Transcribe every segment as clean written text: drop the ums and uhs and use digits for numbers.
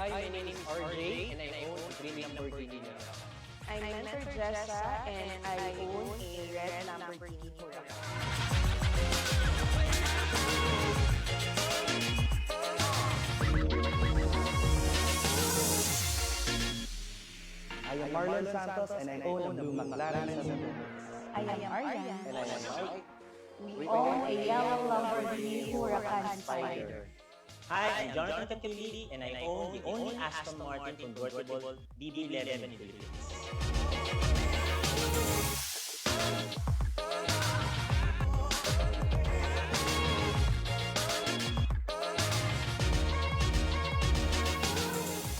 Hi, my name is RJ and I own a green Lamborghini Huracan. I'm Mentor Jessa and I own a red Lamborghini Huracan. I am Marlon Santos and I own a blue McLaren 700. I am Arian. And I am Mike. We own a yellow Lamborghini Huracan Spider. Hi, I'm Jonathan Catulli, and I own the only Aston Martin convertible DB11 in the Philippines.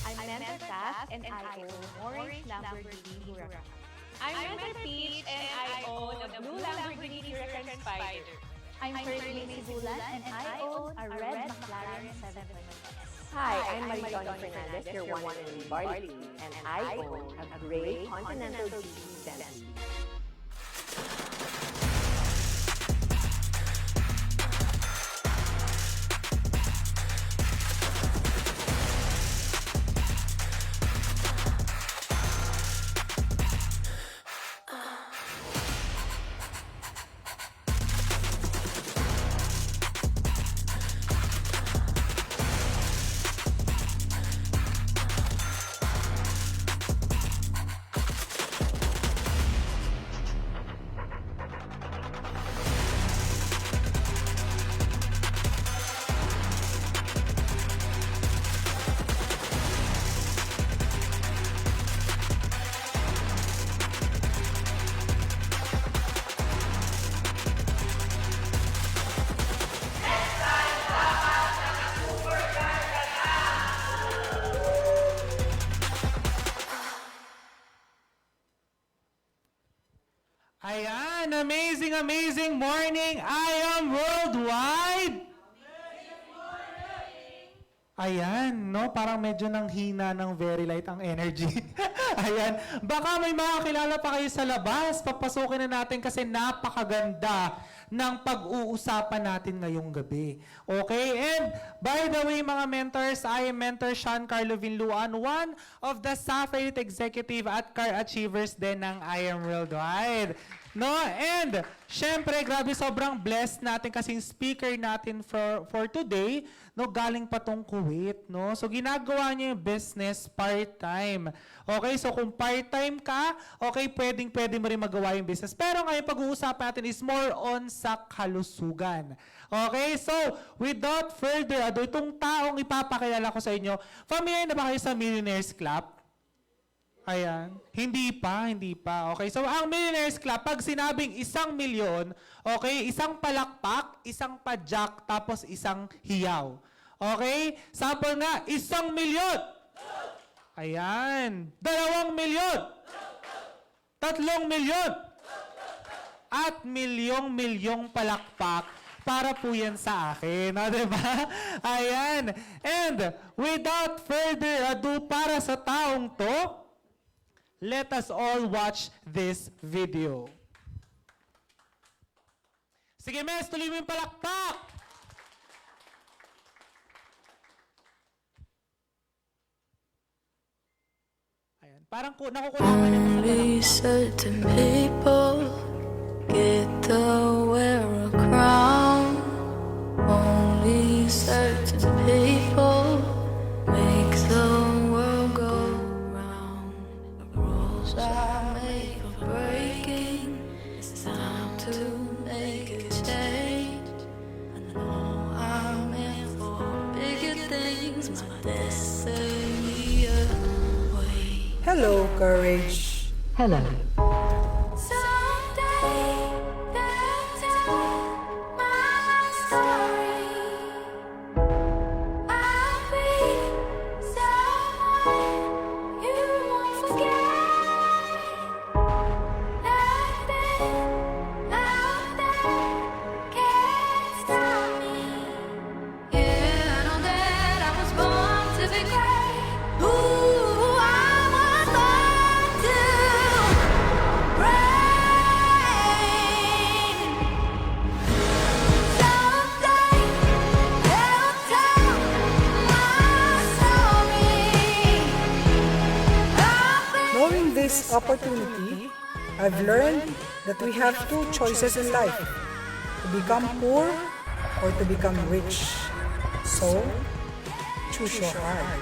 I'm Mentor Cass and I own orange Lamborghini Huracan. I'm Mentor Peach and I own a blue Lamborghini Huracan Spider. I'm Fergie Sibulan and I own a red McLaren 700. Hi, I'm Maritoni Fernandez, your one and only Barley, and I own a gray Continental GT Bentley. Ayan, amazing morning. I am worldwide. Ayan, no? Parang medyo nang hina ng very light ang energy. Ayan, baka may makakilala pa kayo sa labas. Papasukin na natin kasi napakaganda ng pag-uusapan natin ngayong gabi. Okay? And by the way, mga mentors, I am Mentor Sean Carlo Vinluan, one of the Sapphire Executive at Car Achievers din ng I Am Worldwide. No? And, syempre, grabe, sobrang blessed natin kasing speaker natin for today, no, galing pa tong Kuwait, no? So, ginagawa niya yung business part-time. Okay, so kung part-time ka, okay, pwede mo rin magawa yung business. Pero ngayon, pag-uusapan natin is more on sa kalusugan. Okay, so, without further ado, itong taong ipapakilala ko sa inyo, familiar na ba kayo sa Millionaires Club? Ayan. Hindi pa. Okay, so ang Millionaires Club, pag sinabing 1 milyon, okay, isang palakpak, isang padyak, tapos isang hiyaw. Okay? Sample nga, 1 milyon. Ayan. 2 milyon. 3 milyon. At milyong palakpak para po yan sa akin. No, diba? Ayan. And without further ado, para sa taong to, let us all watch this video. Sige, Mes, tuloy mo yung palakpak! Ayan, parang nakukulangan yung mga Only certain people get to wear a crown. Only certain people make the world go round. The rules are made for breaking. It's time to make a change. I know I'm in for bigger things. My destiny away. Hello, Courage. Hello. Someday they'll tell my story. I'll be someone you won't forget. Nothing can stop me. Yeah, I know that I was born to be great. Ooh, I was born to reign. Someday they'll tell my story. opportunity, I've learned that we have two choices in life, to become poor or to become rich. So, choose your heart.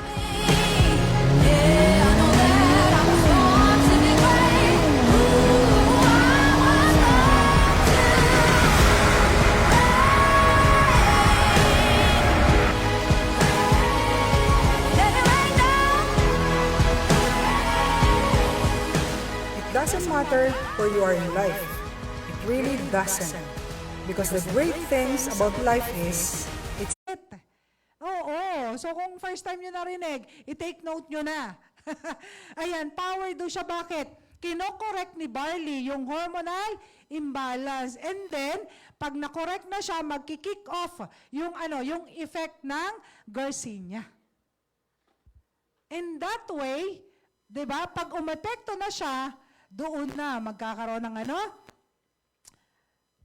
It doesn't matter where you are in life. It really doesn't. Because the great things about life is, Oo. So kung first time nyo narinig, i-take note nyo na. Ayan, power do siya. Bakit? Kino-correct ni Barley yung hormonal imbalance. And then, pag na-correct na siya, magki-kick off yung yung effect ng Garcinia. In that way, 'di ba? Pag umepekto na siya, doon na magkakaroon ng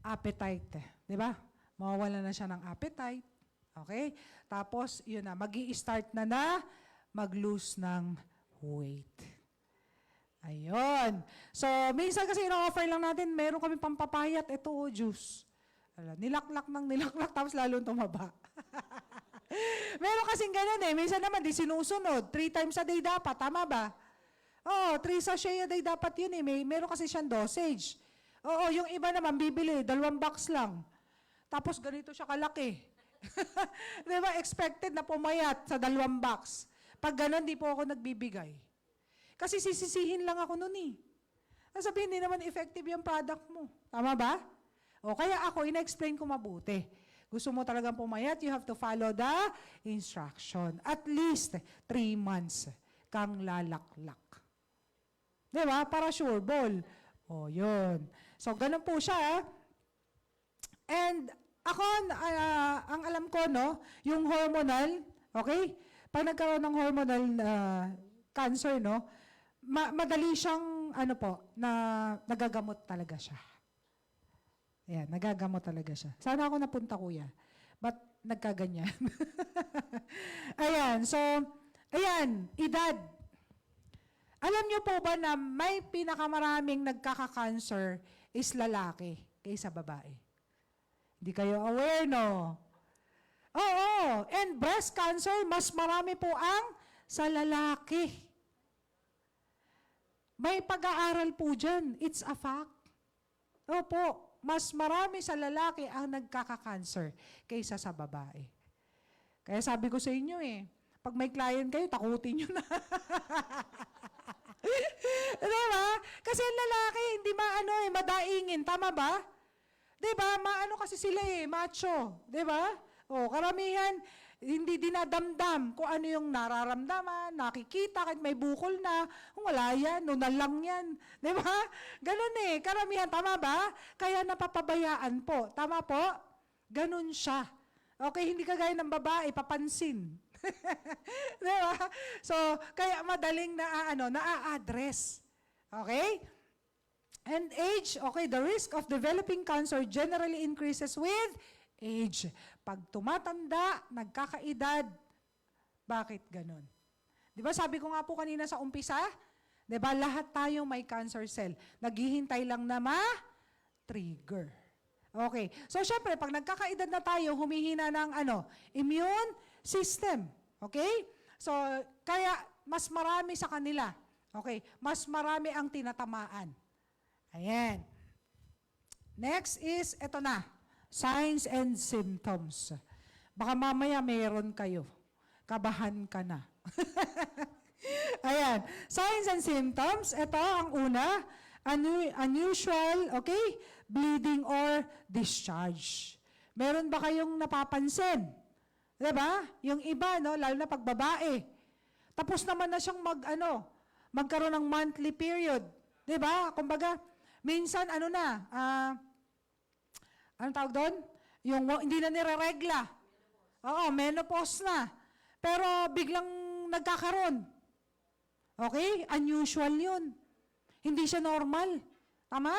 appetite, 'di ba? Mawawala na siya ng appetite. Okay? Tapos, yun na, magi-start na mag-lose ng weight. Ayun. So, minsan kasi ino-offer lang natin, meron kami pampapayat, ito juice. Nilaklak tapos lalong tumaba. Meron kasing ganun minsan naman di sinusunod. 3 times a day dapat, tama ba? Oo, 3 sachet a day dapat yun meron kasi siyang dosage. Oo, yung iba naman bibili, 2 box lang. Tapos ganito siya kalaki. Diba, expected na pumayat sa 2 box. Pag ganun, di po ako nagbibigay. Kasi sisisihin lang ako nun Sabihin, hindi naman effective yung product mo. Tama ba? O kaya ako, ina-explain ko mabuti. Gusto mo talagang pumayat, you have to follow the instruction. At least 3 months kang lalaklak. Diba? Para sure ball. O, yun. So, ganun po siya. And, ako, ang alam ko, yung hormonal, okay? Pag nagkaroon ng hormonal cancer, madali siyang, nagagamot talaga siya. Ayan, nagagamot talaga siya. Sana ako napunta, kuya. Ba't nagkaganyan? Ayan, so, edad. Alam niyo po ba na may pinakamaraming nagkaka-cancer is lalaki kaysa babae? Hindi kayo aware, no? Oo. And breast cancer, mas marami po ang sa lalaki. May pag-aaral po dyan. It's a fact. Opo. Mas marami sa lalaki ang nagkaka-cancer kaysa sa babae. Kaya sabi ko sa inyo pag may client kayo, takutin nyo na. Diba? Kasi ang lalaki, hindi madaingin. Tama ba? Diba? Maano kasi sila macho. Diba? O, karamihan, hindi dinadamdam kung ano yung nararamdaman, nakikita, kahit may bukol na, wala yan, nunal lang yan. Diba? Ganun karamihan, tama ba? Kaya napapabayaan po. Tama po? Ganun siya. Okay, hindi kagaya ng babae, papansin. Diba? So, kaya madaling na-address. Okay? And age, okay, the risk of developing cancer generally increases with age. Pag tumatanda, nagkakaedad, bakit ganun? Di ba sabi ko nga po kanina sa umpisa, di ba lahat tayo may cancer cell. Naghihintay lang na ma-trigger. Okay. So syempre, pag nagkakaedad na tayo, humihina ng immune system. Okay? So, kaya mas marami sa kanila. Okay? Mas marami ang tinatamaan. Ayan. Next is, eto na, signs and symptoms. Baka mamaya meron kayo. Kabahan ka na. Ayan. Signs and symptoms, eto ang una, unusual, okay, bleeding or discharge. Meron ba kayong napapansin? Diba? Yung iba, lalo na pag babae. Tapos naman na siyang magkaroon ng monthly period. Diba? Kumbaga, minsan, anong tawag doon? Yung hindi na nire-regla. Oo, menopause na. Pero biglang nagkakaroon. Okay? Unusual yun. Hindi siya normal. Tama?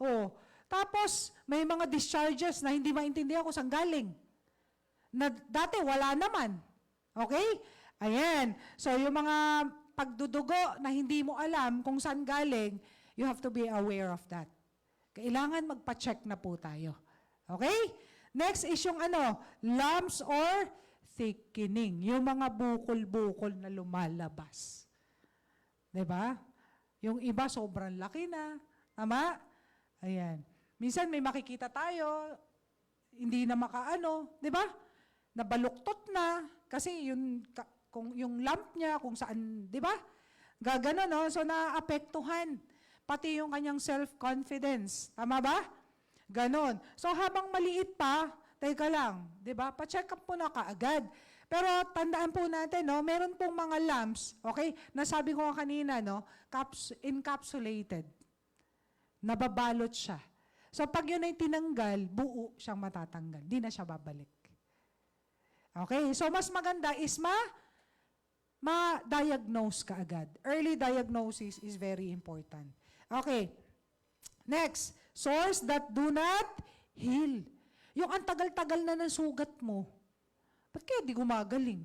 Oo. Tapos, may mga discharges na hindi maintindihan kung saan galing. Na dati, wala naman. Okay? Ayan. So, yung mga pagdudugo na hindi mo alam kung saan galing, you have to be aware of that. Kailangan magpa-check na po tayo. Okay? Next is yung lumps or thickening. Yung mga bukol-bukol na lumalabas. 'Di ba? Yung iba sobrang laki na. Tama? Ayan. Minsan may makikita tayo, hindi na makaano, 'di ba? Nabaluktot na kasi kung yung lump niya kung saan, 'di ba? Gagano, no? So naapektuhan pati yung kanyang self-confidence. Tama ba? Ganon. So habang maliit pa, teka lang, 'di ba? Pa-check up mo na kaagad. Pero tandaan po natin, no, meron pong mga lumps, okay? Nasabi ko kanina, no, encapsulated. Nababalot siya. So pag yun ay tinanggal, buo siyang matatanggal. Di na siya babalik. Okay? So mas maganda is ma-diagnose ka agad. Early diagnosis is very important. Okay. Next, sores that do not heal. Yung ang tagal-tagal na ng sugat mo, ba't kaya di gumagaling?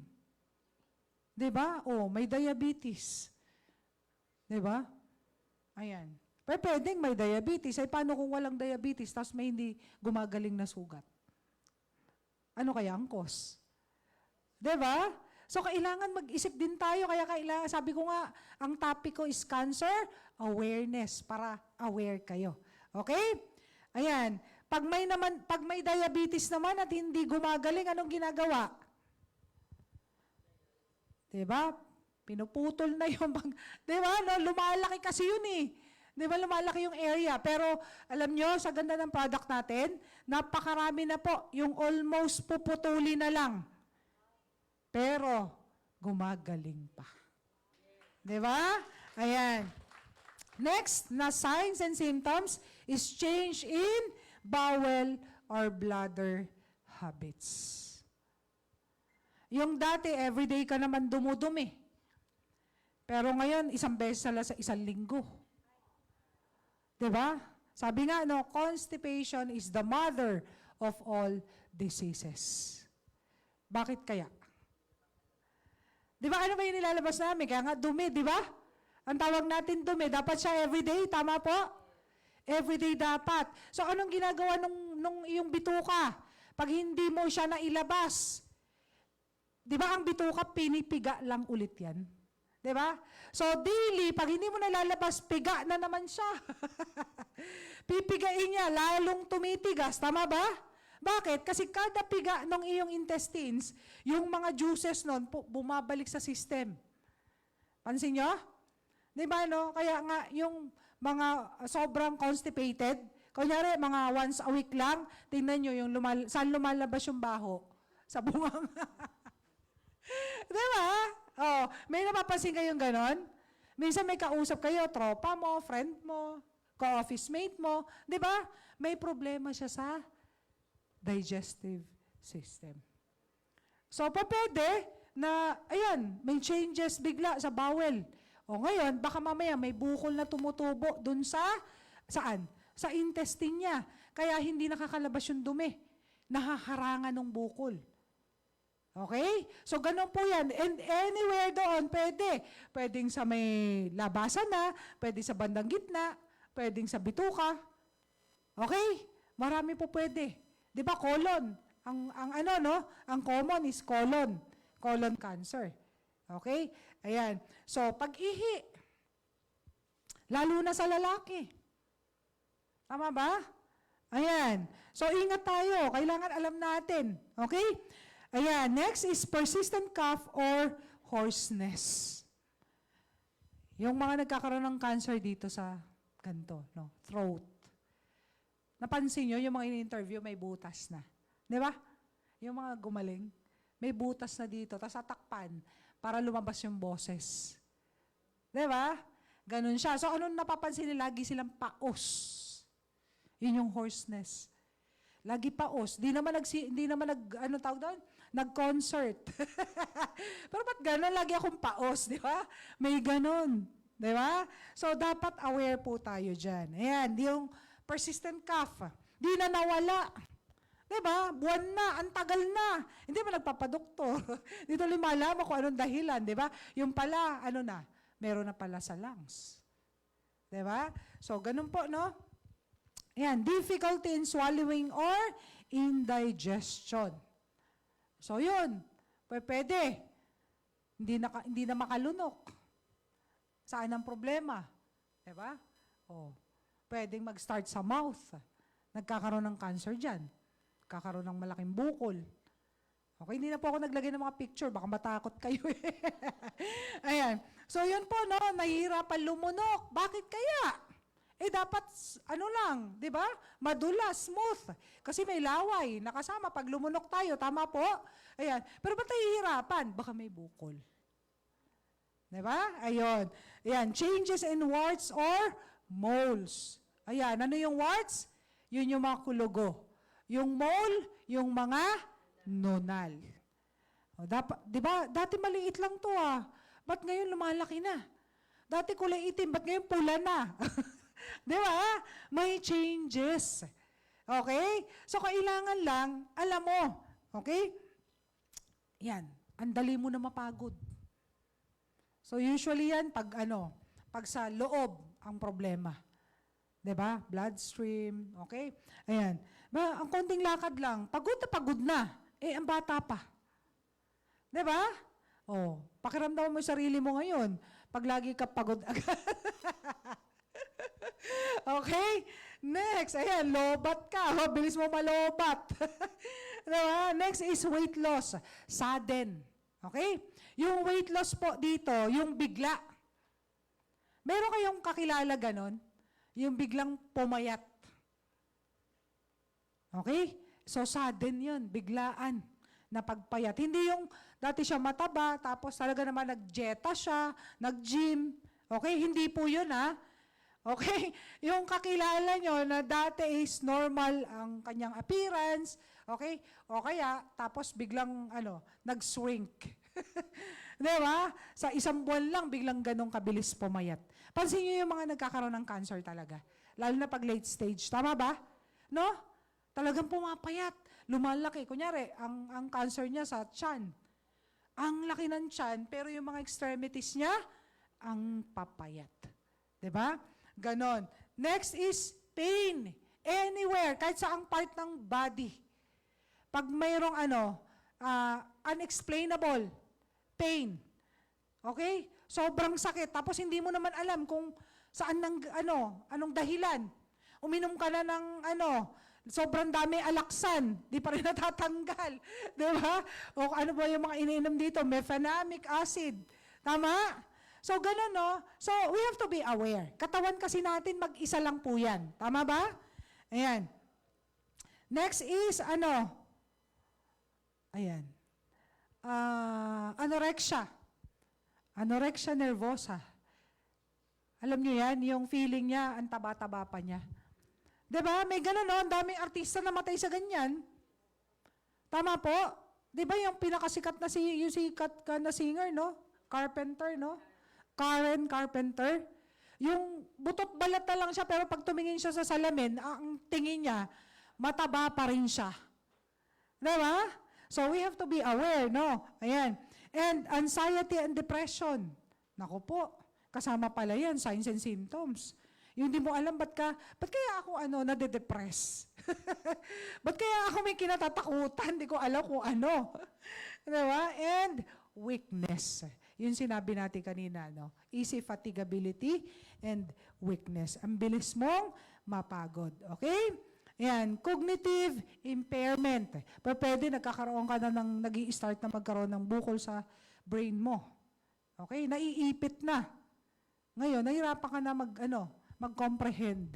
Diba? Oh, may diabetes. Diba? Ayan. Pero pwedeng may diabetes. Ay, paano kung walang diabetes tapos may hindi gumagaling na sugat? Ano kaya ang cause? Diba? So, kailangan mag-isip din tayo. Kaya kailangan, sabi ko nga, ang topic ko is cancer awareness para aware kayo. Okay? Ayan. Pag may diabetes naman at hindi gumagaling, anong ginagawa? Diba? Pinuputol na yung diba? No? Lumalaki kasi yun eh. Diba? Lumalaki yung area. Pero alam nyo, sa ganda ng product natin, napakarami na po. Yung almost puputuli na lang. Pero gumagaling pa. Diba? Ayan. Next, na signs and symptoms is change in bowel or bladder habits. Yung dati, everyday ka naman dumudumi. Pero ngayon, isang beses na sa isang linggo. Diba? Sabi nga, no, constipation is the mother of all diseases. Bakit kaya? Diba, ano ba yung nilalabas namin? Kaya nga, dumi, diba? Ang tawag natin dumi, dapat siya everyday, tama po? Everyday dapat. So, anong ginagawa nung iyong bituka? Pag hindi mo siya nailabas, di ba ang bituka, pinipiga lang ulit yan? Di ba? So, daily, pag hindi mo nalalabas, piga na naman siya. Pipigain niya, lalong tumitigas. Tama ba? Bakit? Kasi kada piga ng iyong intestines, yung mga juices nun, bumabalik sa system. Pansin nyo? Di ba, no? Kaya nga, yung mga sobrang constipated, kunyari, mga once a week lang, tingnan nyo yung saan lumalabas yung baho? Sa bunganga. Di ba? Oh, may napapansin kayong ganon? Minsan may kausap kayo, tropa mo, friend mo, ka-office mate mo. Di ba? May problema siya sa digestive system. So, pwede na, ayan, may changes bigla sa bowel. O ngayon, baka mamaya may bukol na tumutubo dun saan? Sa intestine niya. Kaya hindi nakakalabas yung dumi. Nahaharangan ng bukol. Okay? So, ganun po yan. And anywhere doon, pwede. Pwedeng sa may labasan na, pwede sa bandang gitna, pwedeng sa bituka. Okay? Marami po pwede. Di ba, colon? Ang common is colon. Colon cancer. Okay? Ayan. So, pag-ihi. Lalo na sa lalaki. Tama ba? Ayan. So, ingat tayo. Kailangan alam natin. Okay? Ayan. Next is persistent cough or hoarseness. Yung mga nagkakaroon ng cancer dito sa ganito, no? Throat. Napansin nyo, yung mga in-interview, may butas na. Di ba? Yung mga gumaling, may butas na dito, tapos tatakpan para lumabas yung boses. Di ba? Ganun siya. So, anong napapansin nila? Lagi silang paos. Yun yung hoarseness. Lagi paos. Hindi naman tawag doon? Nag-concert. Pero ba't gano'n? Lagi akong paos, di ba? May gano'n. Di ba? So, dapat aware po tayo dyan. Ayan, yung persistent cough. Di na nawala. Diba? Buwan na, ang tagal na. Hindi ba nagpapadoktor? Dito lumalaman kung anong dahilan, diba? Yung pala, meron na pala sa lungs. Diba? So, ganun po, no? Ayan, difficulty in swallowing or indigestion. So, yun. Pwede. Hindi na makalunok. Saan ang problema? Diba? Oh, pwedeng mag-start sa mouth. Nagkakaroon ng cancer dyan. Nagkakaroon ng malaking bukol. Okay, hindi na po ako naglagay ng mga picture. Baka matakot kayo eh. Ayan. So, yun po, no? Nahihirapan lumunok. Bakit kaya? Eh, dapat, ano lang, di ba? Madulas, smooth. Kasi may laway. Nakasama pag lumunok tayo. Tama po? Ayan. Pero ba't nahihirapan? Baka may bukol. Di ba? Ayun. Ayan. Changes in warts or moles. Ayan. Ano yung warts? Yun yung mga kulugo. Yung mole, yung mga nunal. O, di ba? Dati maliit lang to ah. Ba't ngayon lumalaki na? Dati kulay itim, ba't ngayon pula na? Di ba? May changes. Okay? So, kailangan lang, alam mo. Okay? Yan. Ang dali mo na mapagod. So, usually yan, pag sa loob ang problema. Di ba? Bloodstream. Okay? Ayan. Ba, ang konting lakad lang, pagod na. Eh, ang bata pa. Di ba? Oh, pakiramdaman mo yung sarili mo ngayon. Pag lagi ka pagod agad. Okay? Next, ayan, lobat ka. Oh, bilis mo malobat. Diba? Next is weight loss. Sudden. Okay? Yung weight loss po dito, yung bigla. Meron kayong kakilala ganon? Yung biglang pumayat. Okay? So, sudden yun, biglaan na pagpayat. Hindi yung dati siya mataba, tapos talaga naman nag-dieta siya, nag-gym. Okay? Hindi po yun, ha? Okay? Yung kakilala nyo na dati is normal ang kanyang appearance, okay? O kaya, tapos biglang, nag-shrink. Diba? Sa isang buwan lang, biglang ganong kabilis pumayat. Pansin nyo yung mga nagkakaroon ng cancer talaga. Lalo na pag late stage. Tama ba? No? Talagang pumapayat. Lumalaki. Kunyari, ang cancer niya sa tiyan. Ang laki ng tiyan, pero yung mga extremities niya, ang papayat. Diba? Ganon. Next is pain. Anywhere, kahit saang part ng body. Pag mayroong unexplainable pain. Okay? Sobrang sakit. Tapos hindi mo naman alam kung saan anong dahilan. Uminom ka na ng sobrang dami alaksan, di pa rin natatanggal. Di ba? O ano ba yung mga iniinom dito? Mefenamic acid. Tama? So, ganun, no? So, we have to be aware. Katawan kasi natin, mag-isa lang po yan. Tama ba? Ayan. Next is, ayan. Anorexia. Anorexia nervosa. Alam niyo yan, yung feeling niya, ang taba-taba pa niya. Diba? May ganun, no? Ang daming artista na matay sa ganyan. Tama po? Diba yung pinakasikat na yung sikat na singer, no? Carpenter, no? Karen Carpenter. Yung butot balat na lang siya, pero pag tumingin siya sa salamin, ang tingin niya, mataba pa rin siya. Diba? So we have to be aware, no? Ayan. And anxiety and depression. Naku po, kasama pala yan, signs and symptoms. Yung di mo alam, ba't kaya ako nade-depress? Ba't kaya ako may kinatatakutan? Di ko alam kung ano. Diba? And weakness. Yun sinabi natin kanina, no? Easy fatigability and weakness. Ang bilis mong mapagod. Okay? Yan. Cognitive impairment. Pero pwede nagkakaroon ka na nag-i-start na magkaroon ng bukol sa brain mo. Okay? Naiipit na. Ngayon, nahirapan ka na mag-comprehend.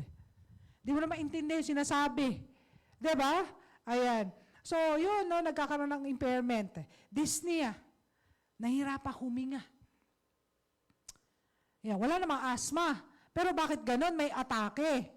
Di mo na maintindihan yung sinasabi. Diba? Ayan. So, yun, no, nagkakaroon ng impairment. Dyspnea. Nahirapan huminga. Ayan, wala namang asthma. Pero bakit ganon? May atake.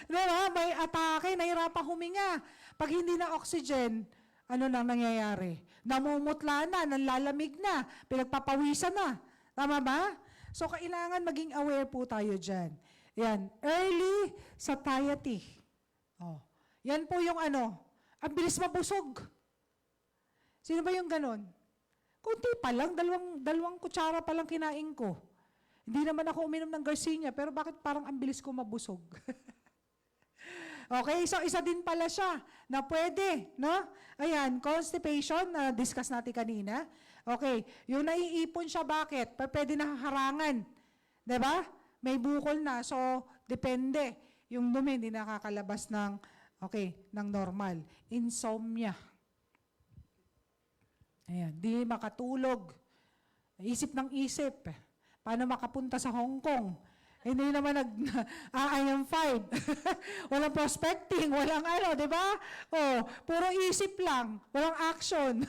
Diba? May atake, nahirapan huminga. Pag hindi na oxygen, ano nang nangyayari? Namumutla na, nanlalamig na, pinagpapawisan na. Tama ba? So, kailangan maging aware po tayo dyan. Yan. Early satiety. Oh. Yan po yung ang bilis mabusog. Sino ba yung ganon? Kunti pa lang, dalawang kutsara pa lang kinain ko. Hindi naman ako uminom ng Garcinia, pero bakit parang ang bilis ko mabusog? Okay, so isa din pala siya na pwede, no? Ayan, constipation, na discuss natin kanina. Okay, yung naiipon siya, bakit? Pwede na harangan. Diba? May bukol na, so depende. Yung dumi hindi nakakalabas ng, ng normal. Insomnia. Ayan, di makatulog. Isip ng isip. Paano makapunta sa Hong Kong? Hindi naman I am 5. Walang prospecting, walang di ba? Oh, puro isip lang, walang action.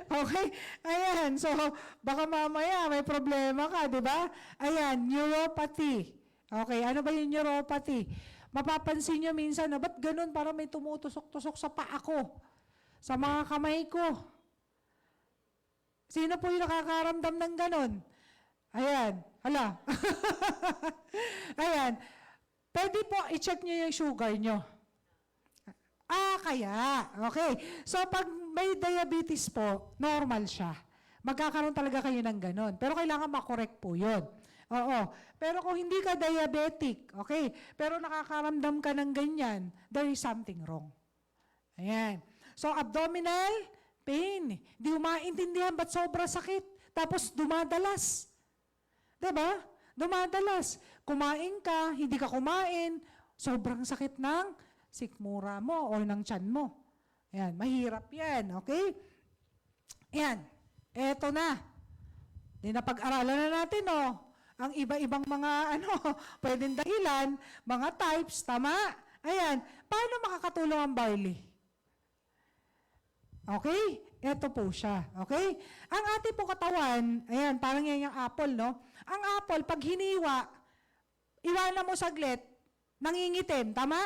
Okay? Ayan, so baka mamaya may problema ka, di ba? Ayan, neuropathy. Okay, ano ba yung neuropathy? Mapapansin nyo minsan na, ba't ganun? Parang may tumutusok-tusok sa paa ko, sa mga kamay ko. Sino po yung nakakaramdam ng ganun? Ayan, hala. Ayan, pwede po i-check nyo yung sugar nyo. Kaya. Okay. So, pag may diabetes po, normal siya. Magkakaroon talaga kayo ng ganun. Pero kailangan makorek po yun. Oo. Pero kung hindi ka diabetic, okay, pero nakakaramdam ka ng ganyan, there is something wrong. Ayan. So, abdominal pain. Hindi mo maintindihan ba't sobra sakit. Tapos, dumadalas. Diba? Dumadalas. Kumain ka, hindi ka kumain, sobrang sakit ng sikmura mo o ng tiyan mo. Ayan, mahirap yan, okay? Ayan, eto na. Napag-aralan na natin, ang iba-ibang mga, pwedeng dahilan, mga types, tama? Ayan, paano makakatulong ang barley? Okay? Ito po siya. Okay? Ang ating po katawan, ayan, parang yan yung apple, no? Ang apple, pag hiniwa, iwanan mo saglit, nangingitim, tama?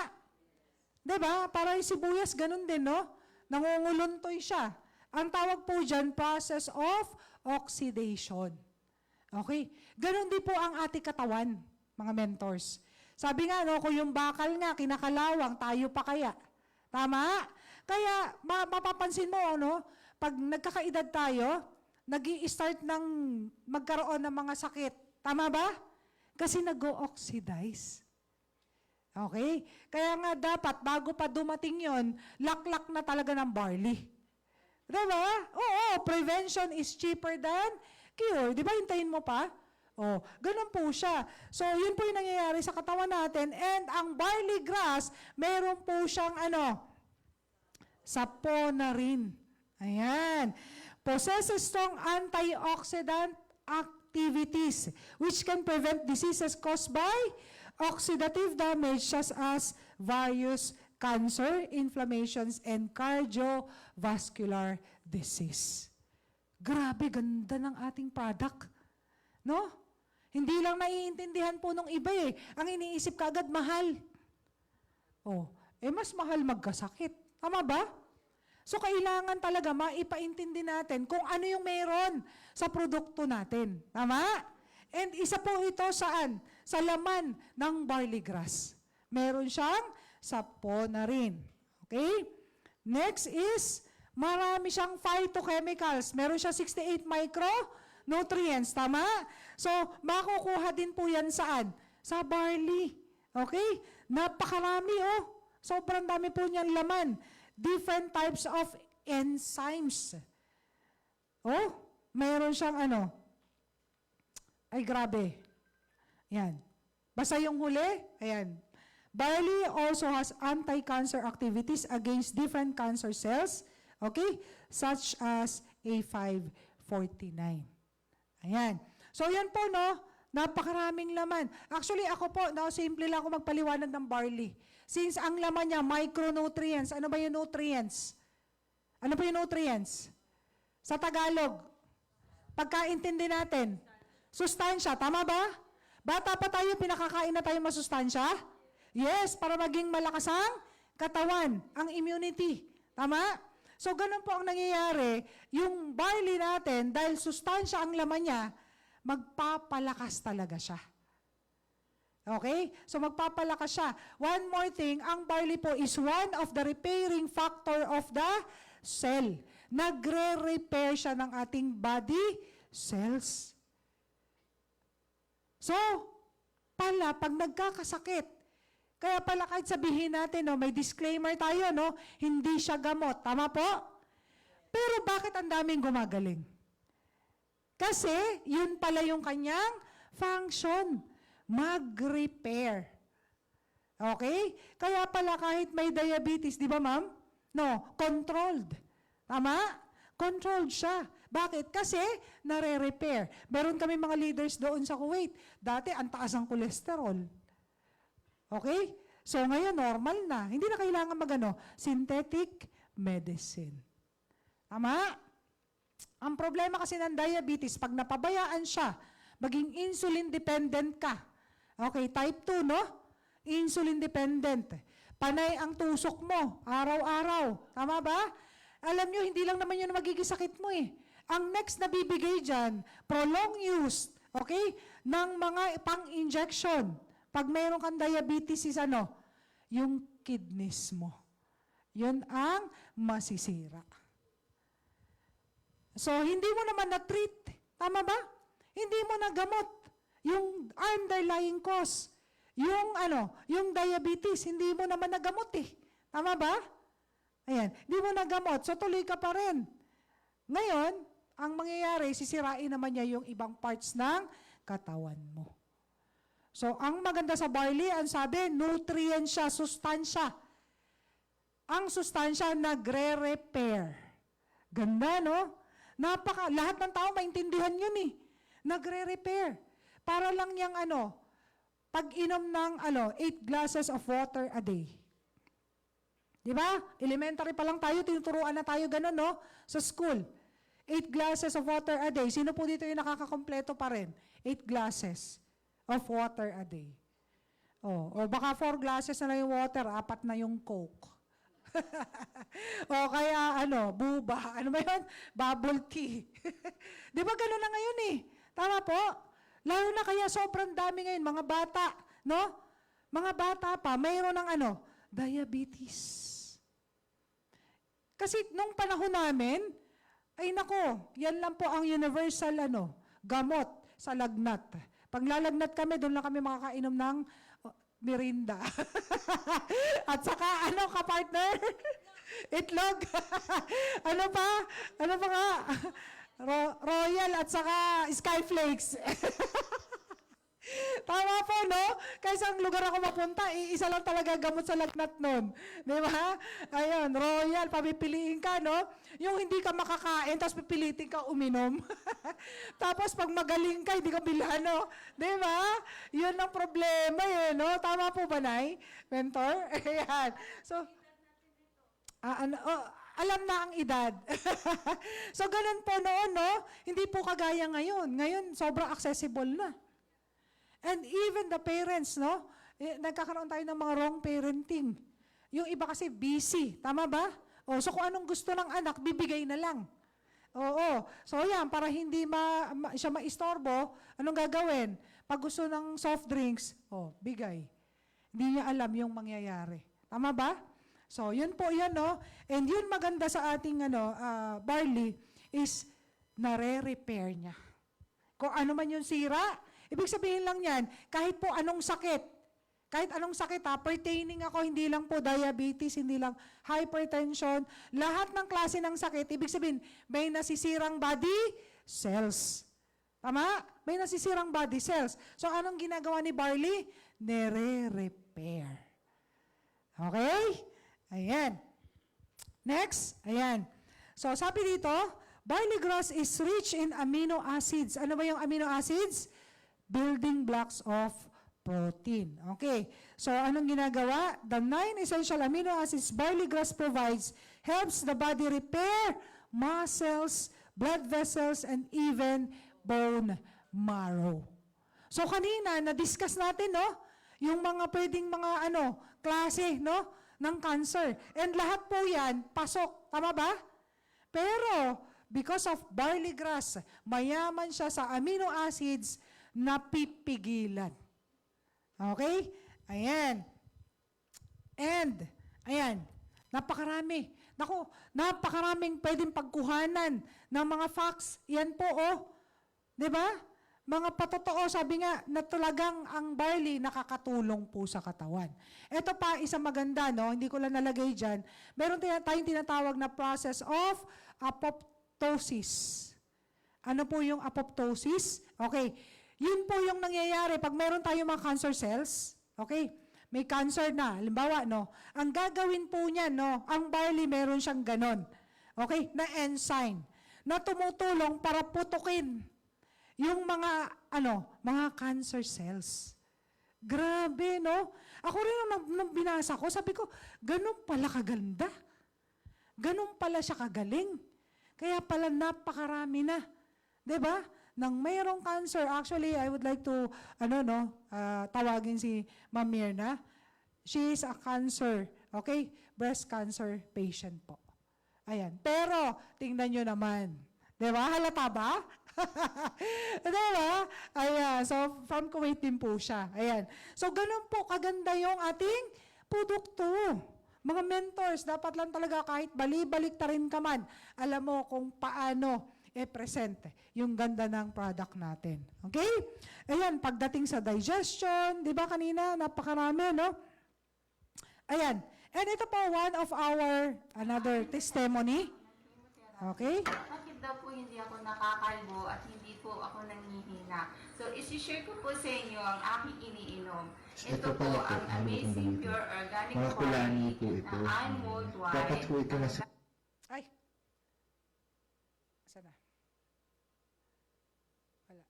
Diba? Parang yung sibuyas, ganun din, no? Nangunguluntoy siya. Ang tawag po dyan, process of oxidation. Okay? Ganun din po ang ating katawan, mga mentors. Sabi nga, no, kung yung bakal nga, kinakalawang, tayo pa kaya. Tama? Kaya, mapapansin mo, no? Pag nagkakaedad tayo, nag-i-start ng magkaroon ng mga sakit. Tama ba? Kasi nag-o-oxidize. Okay? Kaya nga dapat, bago pa dumating yon, laklak na talaga ng barley. Diba? Oo, prevention is cheaper than cure. Diba, hintayin mo pa? Oh, ganun po siya. So, yun po yung nangyayari sa katawan natin. And ang barley grass, meron po siyang saponarin. Ayan. Possesses strong antioxidant activities which can prevent diseases caused by oxidative damage such as various cancer, inflammations, and cardiovascular disease. Grabe, ganda ng ating product. No? Hindi lang naiintindihan po nung iba eh. Ang iniisip kaagad, mahal. Oh, mas mahal magkasakit. Tama ba? So, kailangan talaga maipaintindi natin kung ano yung meron sa produkto natin. Tama? And isa po ito saan? Sa laman ng barley grass. Meron siyang saponarin. Okay? Next is, marami siyang phytochemicals. Meron siya 68 micronutrients. Tama? So, makukuha din po yan saan? Sa barley. Okay? Napakarami, Sobrang dami po niyan laman. Different types of enzymes. Meron siyang Ay, grabe. Ayan. Basta yung huli, ayan. Barley also has anti-cancer activities against different cancer cells, okay, such as A549. Ayan. So, yan po, no? Napakaraming laman. Actually, ako po, simple lang ako magpaliwanag ng barley. Since ang laman niya, micronutrients. Ano ba yung nutrients? Ano ba yung nutrients? Sa Tagalog, pagkaintindi natin, sustansya, tama ba? Bata pa tayo, pinakakain na tayo masustansya? Yes, para maging malakas ang katawan, ang immunity. Tama? So, ganun po ang nangyayari. Yung barley natin, dahil sustansya ang laman niya, magpapalakas talaga siya. Okay? So, magpapalakas siya. One more thing, ang barley po is one of the repairing factor of the cell. Nagre-repair siya ng ating body cells. So, pala, pag nagkakasakit, kaya pala kahit sabihin natin, no, may disclaimer tayo, no, hindi siya gamot. Tama po? Pero bakit ang daming gumagaling? Kasi, yun pala yung kanyang function. Mag-repair. Okay? Kaya pala kahit may diabetes, di ba ma'am? No, controlled. Tama? Controlled siya. Bakit? Kasi nare-repair. Meron kami mga leaders doon sa Kuwait. Dati, ang taas ang kolesterol. Okay? So ngayon, normal na. Hindi na kailangan synthetic medicine. Tama? Ang problema kasi ng diabetes, pag napabayaan siya, maging insulin dependent ka. Okay, type 2, no? Insulin dependent. Panay ang tusok mo, araw-araw. Tama ba? Alam nyo, hindi lang naman yun ang magiging sakit mo eh. Ang next na bibigay dyan, prolonged use, okay, ng mga pang-injection. Pag mayroon kang diabetes is yung kidneys mo. Yun ang masisira. So, hindi mo naman na-treat. Tama ba? Hindi mo na gamot. Yung underlying cause. Yung diabetes, hindi mo naman nagamot eh. Tama ba? Ayan, hindi mo nagamot. So, tuloy ka pa rin. Ngayon, ang mangyayari, sisirain naman niya yung ibang parts ng katawan mo. So, ang maganda sa barley, ang sabi, nutrient siya, sustansya. Ang sustansya, nagre-repair. Ganda, no? Lahat ng tao maintindihan yun eh. Nagre-repair. Para lang yung pag-inom ng 8 glasses of water a day. Di ba? Elementary pa lang tayo, tinuturuan na tayo ganun, no? Sa school. 8 glasses of water a day. Sino po dito yung nakakakompleto pa rin? 8 glasses of water a day. O baka 4 glasses na lang yung water, 4 na yung Coke. O kaya buba. Ano ba yun? Bubble tea. Di ba gano'n na ngayon eh? Tama po? Lalo na kaya sobrang dami ngayon, mga bata, no? Mga bata pa, mayroon ng diabetes. Kasi nung panahon namin, ay nako, yan lang po ang universal gamot sa lagnat. Pag lalagnat kami, doon lang kami makakainom ng merinda. At saka, ka-partner? Itlog. Ano pa nga? Royal at saka Skyflakes. Tama po, no? Kaysa ang lugar ako mapunta, isa lang talaga gamot sa lagnat nun. Di ba? Ayun, Royal, pamipiliin ka, no? Yung hindi ka makakain, tapos pipilitin ka uminom. Tapos pag magaling ka, hindi ka bilhan, no? Di ba? Yun ang problema, eh, no? Tama po ba, Nay? Mentor? Ayan. So, alam na ang edad. So, ganun po noon, no? Hindi po kagaya ngayon. Ngayon, sobrang accessible na. And even the parents, no? Nagkakaroon tayo ng mga wrong parenting. Yung iba kasi busy. Tama ba? So kung anong gusto ng anak, bibigay na lang. Oo. So yan, para hindi siya maistorbo, anong gagawin? Pag gusto ng soft drinks, bigay. Hindi niya alam yung mangyayari. Tama ba? So yun po yan, no? And yun maganda sa ating barley is nare-repair niya. Kung ano man yung sira, ibig sabihin lang yan, kahit po anong sakit, pertaining ako, hindi lang po diabetes, hindi lang hypertension, lahat ng klase ng sakit, ibig sabihin, may nasisirang body cells. Tama? May nasisirang body cells. So, anong ginagawa ni barley? Nere-repair. Okay? Ayan. Next, ayan. So, sabi dito, barley grass is rich in amino acids. Ano ba yung amino acids? Building blocks of protein. Okay. So, anong ginagawa? The 9 essential amino acids barley grass provides helps the body repair muscles, blood vessels, and even bone marrow. So, kanina, na-discuss natin, no? Yung mga pwedeng mga, klase, no? Ng cancer. And lahat po yan, pasok. Tama ba? Pero, because of barley grass, mayaman siya sa amino acids, napipigilan. Okay? Ayan. And, ayan, napakarami. Naku, napakaraming pwedeng pagkuhanan ng mga facts. Yan po, Diba? Mga patotoo, sabi nga, na talagang ang barley nakakatulong po sa katawan. Ito pa, isang maganda, no? Hindi ko lang nalagay dyan. Meron tayong tinatawag na process of apoptosis. Ano po yung apoptosis? Okay. Yun po yung nangyayari pag meron tayong mga cancer cells. Okay. May cancer na. Halimbawa, no? Ang gagawin po niya, no? Ang barley, meron siyang ganon. Okay? Na enzyme. Na tumutulong para putukin yung mga cancer cells. Grabe, no? Ako rin nung binasa ko, sabi ko, ganun pala kaganda. Ganun pala siya kagaling. Kaya pala napakarami na. 'Di ba? Nang mayroong cancer, actually, I would like to, tawagin si Ma'am Mirna. She is a cancer, okay? Breast cancer patient po. Ayan. Pero, tingnan nyo naman. 'Di ba? Halata ba? Diba? Ayan. So, from Kuwait din po siya. Ayan. So, ganun po kaganda yung ating produkto. Mga mentors, dapat lang talaga kahit bali-balik ta rin ka man, alam mo kung paano present yung ganda ng product natin. Okay? Ayan, pagdating sa digestion, di ba kanina, napakarami, no? Ayan. And ito po, one of our, another testimony. Okay? Bakit daw po hindi ako nakakalbo at hindi po ako nanghihina? So, isi-share ko po sa inyo ang aking iniinom. Ito po ang Amazing Pure Organic Barley na unmold wine. Dapat po ito na sa... Ay. Sana. Wala.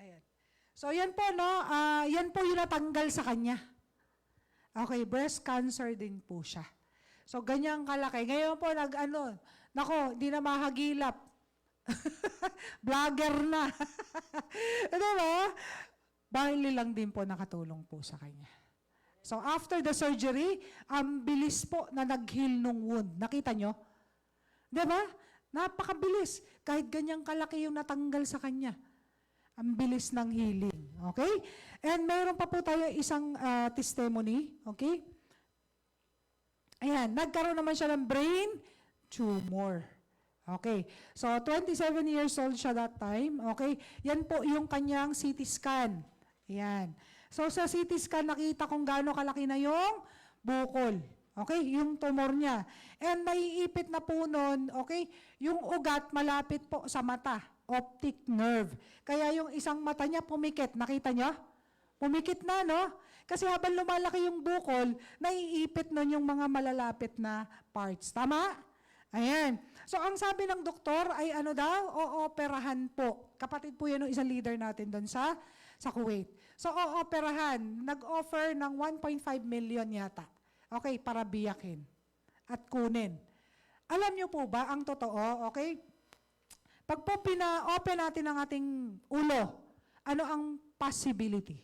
Ayan. So, yan po, no? Yan po yung natanggal sa kanya. Okay, breast cancer din po siya. So, ganyang kalaki. Ngayon po, nako, hindi na mahagilap. Vlogger na. Diba? Barley lang din po nakatulong po sa kanya. So, after the surgery, ang bilis po na nag-heal nung wound. Nakita nyo? Diba? Napakabilis. Kahit ganyang kalaki yung natanggal sa kanya. Ang bilis ng healing. Okay? And mayroon pa po tayo isang testimony. Okay? Ayan, nagkaroon naman siya ng brain tumor. Okay. So, 27 years old siya that time. Okay. Yan po yung kanyang CT scan. Ayan. So, sa CT scan, nakita kung gaano kalaki na yung bukol. Okay. Yung tumor niya. And naiipit na po nun, okay, yung ugat malapit po sa mata. Optic nerve. Kaya yung isang mata niya pumikit. Nakita niyo? Pumikit na, no? Kasi habang lumalaki yung bukol, naiipit nun yung mga malalapit na parts. Tama? Ayan. So, ang sabi ng doktor ay ano daw? Ooperahan po. Kapatid po yan ng isang leader natin doon sa Kuwait. So, ooperahan. Nag-offer ng 1.5 million yata. Okay, para biyakin at kunin. Alam niyo po ba ang totoo? Okay? Pag po pina-open natin ang ating ulo, ano ang possibility?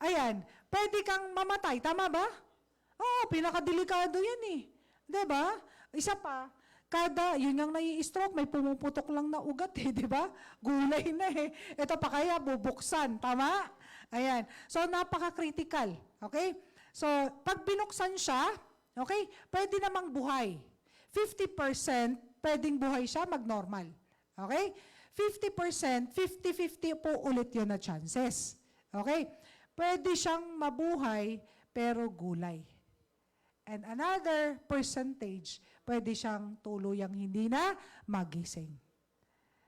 Ayan, pwede kang mamatay, tama ba? Oo, pinakadelikado yan eh. Diba? Isa pa, yun yung nai-stroke, may pumuputok lang na ugat eh, diba? Gulay na eh. Ito pa kaya, bubuksan, tama? Ayan, so napaka-critical, okay? So, pag binuksan siya, okay, pwede namang buhay. 50% pwedeng buhay siya, mag-normal. Okay? 50%, 50-50 po ulit yun na chances. Okay? Pwede siyang mabuhay, pero gulay. And another percentage, pwede siyang tuluyang hindi na magising.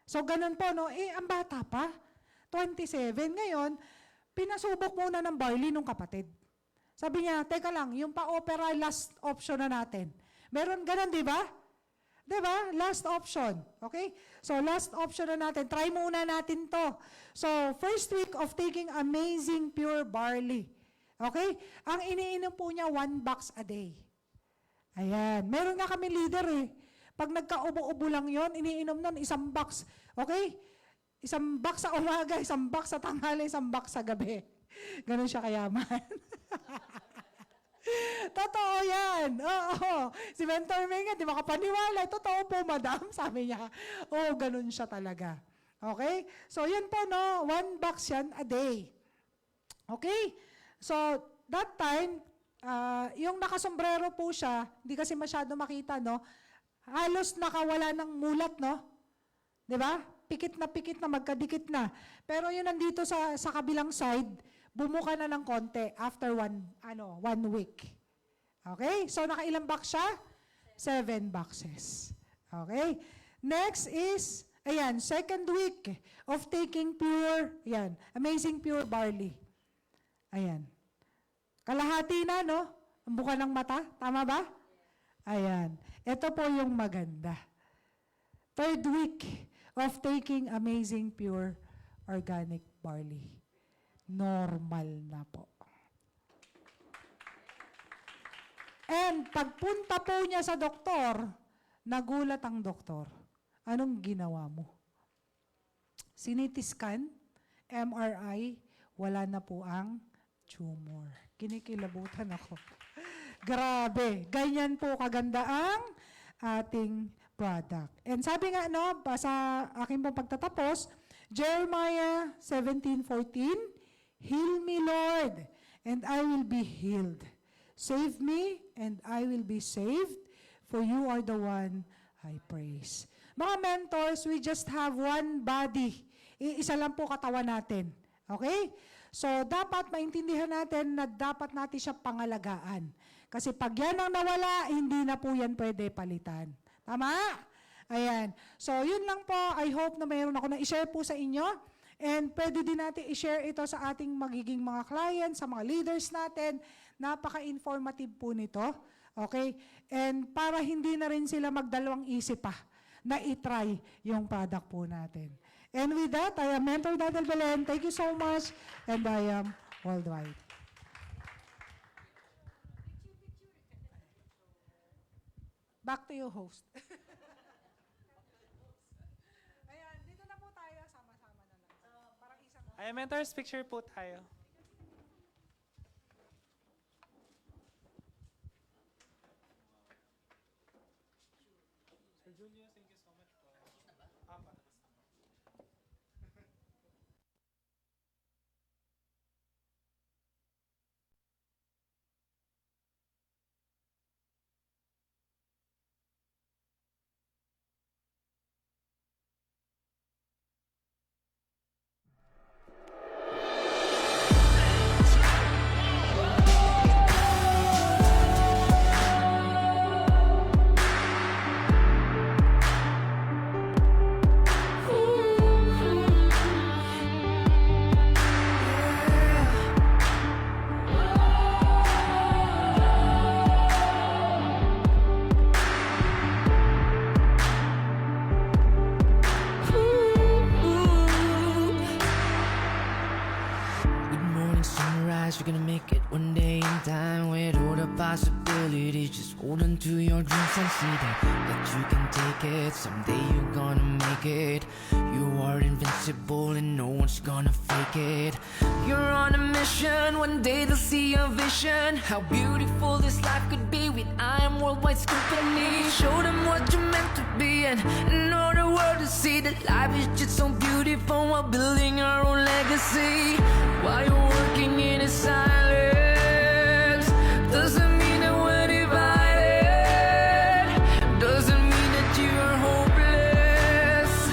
So, ganun po, no? Ang bata pa, 27. Ngayon, pinasubok muna ng barley nung kapatid. Sabi niya, teka lang, yung pa-opera, last option na natin. Meron ganun, di ba? Di ba? Last option. Okay? So, last option na natin. Try muna natin to. So, first week of taking Amazing Pure Barley. Okay? Ang iniinom po niya, 1 box a day. Ayan. Meron nga kami leader eh. Pag nagka-ubo-ubo lang yon, iniinom nun, 1 box. Okay? 1 box sa umaga, 1 box sa tanghali, 1 box sa gabi. Ganun siya kayaman. Totoo yan. Oo. Si Mentor May nga, di makapaniwala. Totoo po, madam. Sabi niya. Oo, ganun siya talaga. Okay? So, yan po, no? 1 box yan a day. Okay? So, that time, yung nakasombrero po siya, hindi kasi masyado makita, no? Halos nakawala ng mulat, no? Di ba? pikit na, magkadikit na. Pero yun nandito sa kabilang side, bumuka na ng konti after one week. Okay? So, nakailang box siya? 7 boxes. Okay? Next is, ayan, second week of taking pure, ayan, Amazing Pure Barley. Ayan. Kalahati na, no? Ang buka ng mata. Tama ba? Ayan. Ito po yung maganda. Third week of taking Amazing Pure Organic Barley. Normal na po. And pagpunta po niya sa doktor, nagulat ang doktor. Anong ginawa mo? CT scan, MRI, wala na po ang tumor. Kinikilabutan ako. Grabe, ganyan po kaganda ang ating product. And sabi nga, no, sa aking pong pagtatapos, Jeremiah 17:14, Heal me, Lord, and I will be healed. Save me, and I will be saved, for you are the one I praise. Mga mentors, we just have one body. Isa lang po katawan natin. Okay? So, dapat maintindihan natin na dapat natin siya pangalagaan. Kasi pag yan ang nawala, hindi na po yan pwede palitan. Tama? Ayan. So, yun lang po. I hope na mayroon ako na i-share po sa inyo. And pwede din natin i-share ito sa ating magiging mga clients, sa mga leaders natin. Napaka-informative po nito. Okay? And para hindi na rin sila magdalawang isip pa na i-try yung product po natin. And with that, I am Mentor Dadal Belen. Thank you so much. And I am worldwide. Back to you, host. Ayan, dito na po tayo. Sama-sama na lang. Parang isang... Ay, mentors, picture po tayo. Sir Julius, thank you so much po. You're gonna make it one day in time with all the possibilities. Just hold on to your dreams and see that you can take it. Someday you're gonna make it. You are invincible and no one's gonna fake it. You're on a mission, one day they'll see your vision. How beautiful this life could be with I Am Worldwide's company. Show them what you're meant to be and know the world to see that life is just so beautiful while building our own legacy. While you're working in a silence, doesn't mean that we're divided. Doesn't mean that you are hopeless.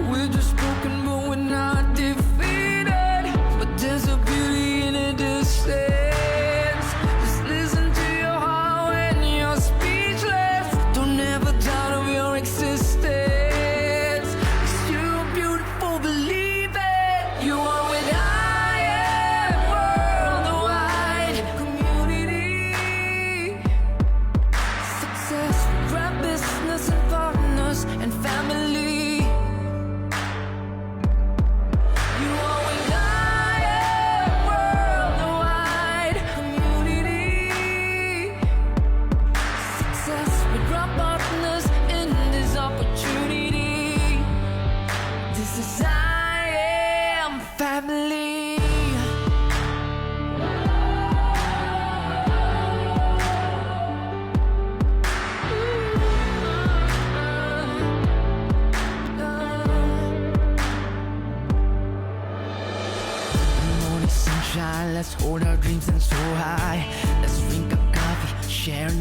We're just broken but we're not defeated. But there's a beauty in a distance. Just listen to your heart when you're speechless. Don't ever doubt of your existence. 'Cause you're beautiful, believe it. You are with and family. You are with I Am Worldwide community. Success with our partners in this opportunity. This is I Am Family. Let's hold our dreams and so high. Let's drink a coffee, share